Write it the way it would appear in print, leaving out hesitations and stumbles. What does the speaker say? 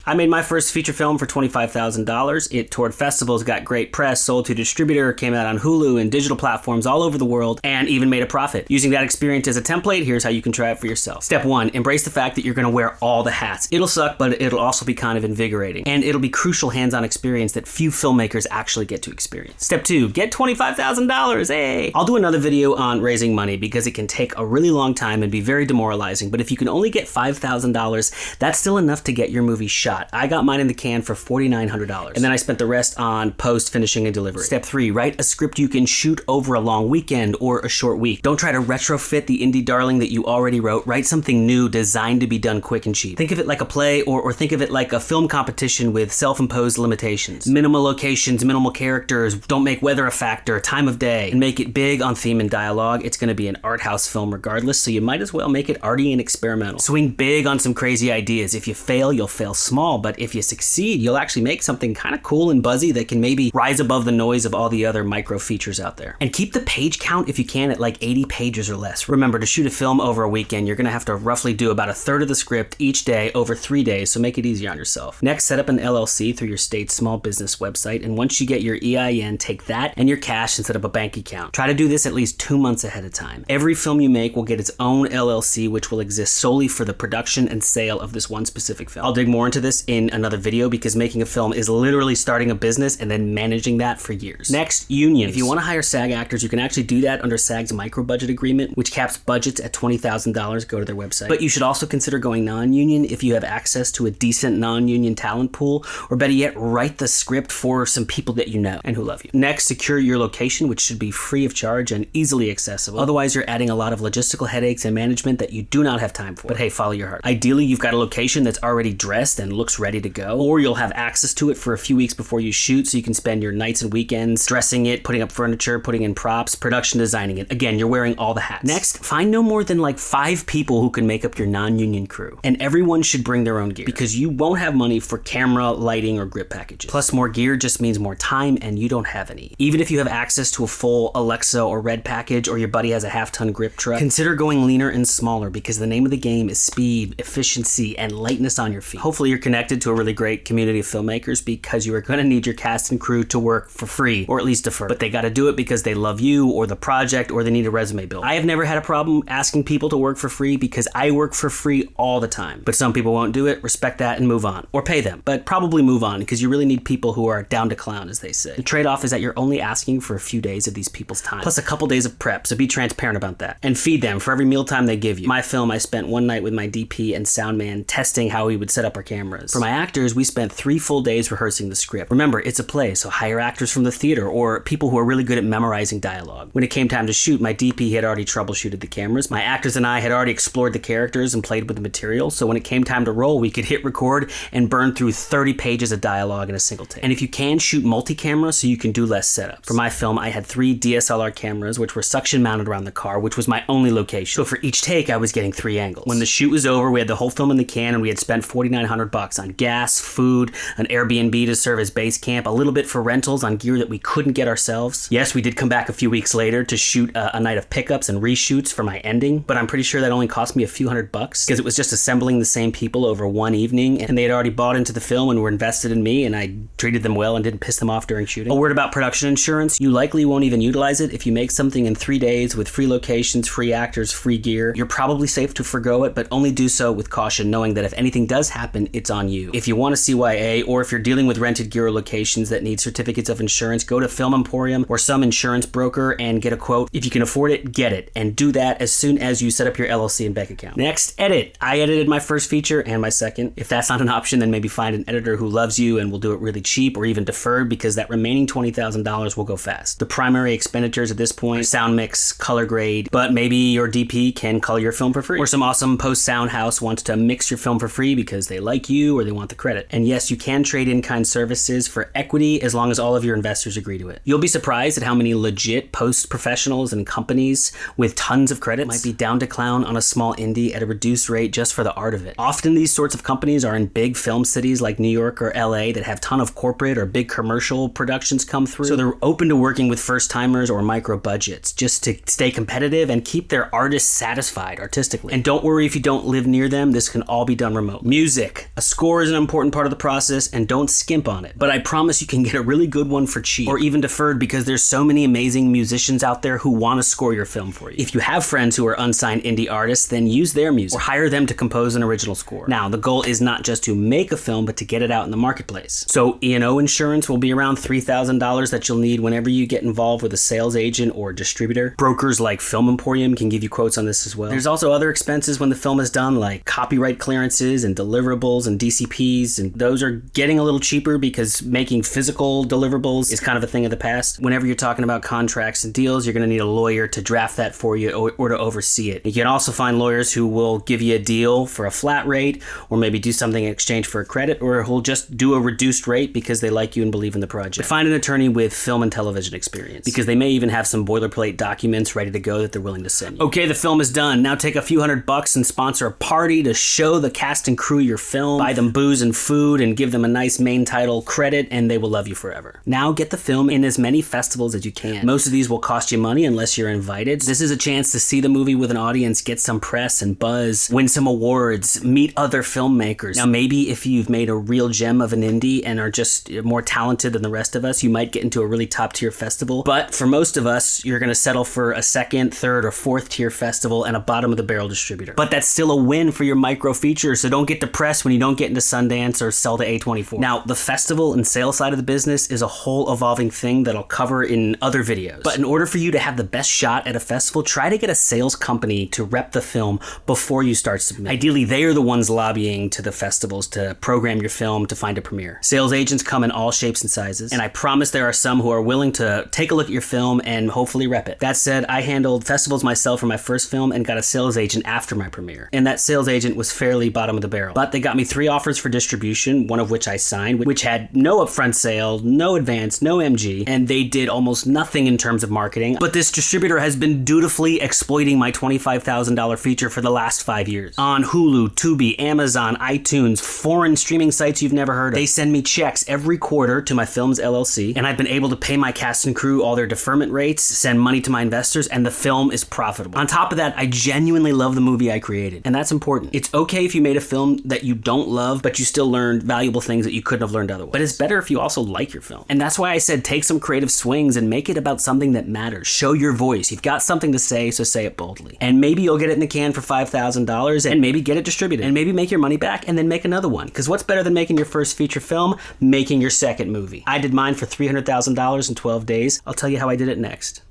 I made my first feature film for $25,000. It toured festivals, got great press, sold to a distributor, came out on Hulu and digital platforms all over the world, and even made a profit. Using that experience as a template, here's how you can try it for yourself. Step 1, embrace the fact that you're gonna wear all the hats. It'll suck, but it'll also be kind of invigorating. And it'll be crucial hands-on experience that few filmmakers actually get to experience. Step 2, get $25,000, hey! I'll do another video on raising money because it can take a really long time and be very demoralizing, but if you can only get $5,000, that's still enough to get your movie shot. I got mine in the can for $4,900, and then I spent the rest on post, finishing, and delivery. Step 3, write a script you can shoot over a long weekend or a short week. Don't try to retrofit the indie darling that you already wrote. Write something new designed to be done quick and cheap. Think of it like a play, or think of it like a film competition with self-imposed limitations. Minimal locations, minimal characters, don't make weather a factor, time of day, and make it big on theme and dialogue. It's gonna be an art house film regardless, so you might as well make it arty and experimental. Swing big on some crazy ideas. If you fail, you'll fail small, but if you succeed, you'll actually make something kind of cool and buzzy that can maybe rise above the noise of all the other micro features out there. And keep the page count if you can at like 80 pages or less. Remember, to shoot a film over a weekend, you're gonna have to roughly do about a third of the script each day over 3 days, so make it easy on yourself. Next, set up an LLC through your state's small business website, and once you get your EIN, take that and your cash and set up a bank account. Try to do this at least 2 months ahead of time. Every film you make will get its own LLC, which will exist solely for the production and sale of this one specific film. I'll dig more into this in another video because making a film is literally starting a business and then managing that for years. Next, unions. If you want to hire SAG actors, you can actually do that under SAG's micro-budget agreement, which caps budgets at $20,000. Go to their website. But you should also consider going non-union if you have access to a decent non-union talent pool, or better yet, write the script for some people that you know and who love you. Next, secure your location, which should be free of charge and easily accessible. Otherwise, you're adding a lot of logistical headaches and management that you do not have time for. But hey, follow your heart. Ideally, you've got a location that's already dressed and looks ready to go, or you'll have access to it for a few weeks before you shoot, so you can spend your nights and weekends dressing it, putting up furniture, putting in props, production designing it. Again, you're wearing all the hats. Next, find no more than like 5 people who can make up your non-union crew. And everyone should bring their own gear, because you won't have money for camera, lighting, or grip packages. Plus, more gear just means more time, and you don't have any. Even if you have access to a full Alexa or Red package, or your buddy has a half-ton grip truck, consider going leaner and smaller, because the name of the game is speed, efficiency, and lightness on your feet. Hopefully, you're connected to a really great community of filmmakers, because you are going to need your cast and crew to work for free, or at least defer. But they got to do it because they love you, or the project, or they need a resume built. I have never had a problem asking people to work for free, because I work for free all the time. But some people won't do it. Respect that and move on. Or pay them, but probably move on, because you really need people who are down to clown, as they say. The trade-off is that you're only asking for a few days of these people's time, plus a couple days of prep, so be transparent about that. And feed them for every mealtime they give you. My film, I spent one night with my DP and sound man testing how we would set up our cameras. For my actors, we spent 3 full days rehearsing the script. Remember, it's a play, so hire actors from the theater or people who are really good at memorizing dialogue. When it came time to shoot, my DP had already troubleshooted the cameras. My actors and I had already explored the characters and played with the material, so when it came time to roll, we could hit record and burn through 30 pages of dialogue in a single take. And if you can, shoot multi-camera so you can do less setups. For my film, I had 3 DSLR cameras, which were suction mounted around the car, which was my only location. So for each take, I was getting 3 angles. When the shoot was over, we had the whole film in the can, and we had spent $4,900 on gas, food, an Airbnb to serve as base camp, a little bit for rentals on gear that we couldn't get ourselves. Yes, we did come back a few weeks later to shoot a night of pickups and reshoots for my ending, but I'm pretty sure that only cost me a few $100 because it was just assembling the same people over one evening, and they had already bought into the film and were invested in me, and I treated them well and didn't piss them off during shooting. A word about production insurance: you likely won't even utilize it. If you make something in 3 days with free locations, free actors, free gear, you're probably safe to forgo it, but only do so with caution, knowing that if anything does happen, it's on you. If you want a CYA, or if you're dealing with rented gear or locations that need certificates of insurance, go to Film Emporium or some insurance broker and get a quote. If you can afford it, get it, and do that as soon as you set up your LLC and bank account. Next, edit. I edited my first feature and my second. If that's not an option, then maybe find an editor who loves you and will do it really cheap or even deferred, because that remaining $20,000 will go fast. The primary expenditures at this point: sound mix, color grade, but maybe your DP can color your film for free. Or some awesome post-sound house wants to mix your film for free because they like you or they want the credit. And yes, you can trade in-kind services for equity as long as all of your investors agree to it. You'll be surprised at how many legit post-professionals and companies with tons of credits might be down to clown on a small indie at a reduced rate just for the art of it. Often these sorts of companies are in big film cities like New York or LA that have ton of corporate or big commercial productions come through, so they're open to working with first-timers or micro budgets just to stay competitive and keep their artists satisfied artistically. And don't worry if you don't live near them, this can all be done remote. Music. A score Score is an important part of the process, and don't skimp on it. But I promise you can get a really good one for cheap, or even deferred, because there's so many amazing musicians out there who want to score your film for you. If you have friends who are unsigned indie artists, then use their music, or hire them to compose an original score. Now, the goal is not just to make a film, but to get it out in the marketplace. So E&O insurance will be around $3,000 that you'll need whenever you get involved with a sales agent or distributor. Brokers like Film Emporium can give you quotes on this as well. There's also other expenses when the film is done, like copyright clearances and deliverables and DCPs, and those are getting a little cheaper because making physical deliverables is kind of a thing of the past. Whenever you're talking about contracts and deals, you're going to need a lawyer to draft that for you or to oversee it. You can also find lawyers who will give you a deal for a flat rate, or maybe do something in exchange for a credit, or who'll just do a reduced rate because they like you and believe in the project. But find an attorney with film and television experience, because they may even have some boilerplate documents ready to go that they're willing to send you. Okay, the film is done. Now take a few $100 and sponsor a party to show the cast and crew your film, buy them booze and food, and give them a nice main title credit, and they will love you forever. Now get the film in as many festivals as you can. Most of these will cost you money unless you're invited. This is a chance to see the movie with an audience, get some press and buzz, win some awards, meet other filmmakers. Now maybe if you've made a real gem of an indie and are just more talented than the rest of us, you might get into a really top tier festival. But for most of us, you're going to settle for a second, third, or fourth tier festival and a bottom of the barrel distributor. But that's still a win for your micro feature, so don't get depressed when you don't get into Sundance or sell to A24. Now, the festival and sales side of the business is a whole evolving thing that I'll cover in other videos. But in order for you to have the best shot at a festival, try to get a sales company to rep the film before you start submitting. Ideally, they are the ones lobbying to the festivals to program your film to find a premiere. Sales agents come in all shapes and sizes, and I promise there are some who are willing to take a look at your film and hopefully rep it. That said, I handled festivals myself for my first film and got a sales agent after my premiere. And that sales agent was fairly bottom of the barrel. But they got me 3 offers for distribution, one of which I signed, which had no upfront sale, no advance, no MG, and they did almost nothing in terms of marketing. But this distributor has been dutifully exploiting my $25,000 feature for the last 5 years. On Hulu, Tubi, Amazon, iTunes, foreign streaming sites you've never heard of. They send me checks every quarter to my film's LLC, and I've been able to pay my cast and crew all their deferment rates, send money to my investors, and the film is profitable. On top of that, I genuinely love the movie I created, and that's important. It's okay if you made a film that you don't love, but you still learned valuable things that you couldn't have learned otherwise. But it's better if you also like your film. And that's why I said take some creative swings and make it about something that matters. Show your voice. You've got something to say, so say it boldly. And maybe you'll get it in the can for $5,000, and maybe get it distributed, and maybe make your money back and then make another one. Because what's better than making your first feature film? Making your second movie. I did mine for $300,000 in 12 days. I'll tell you how I did it next.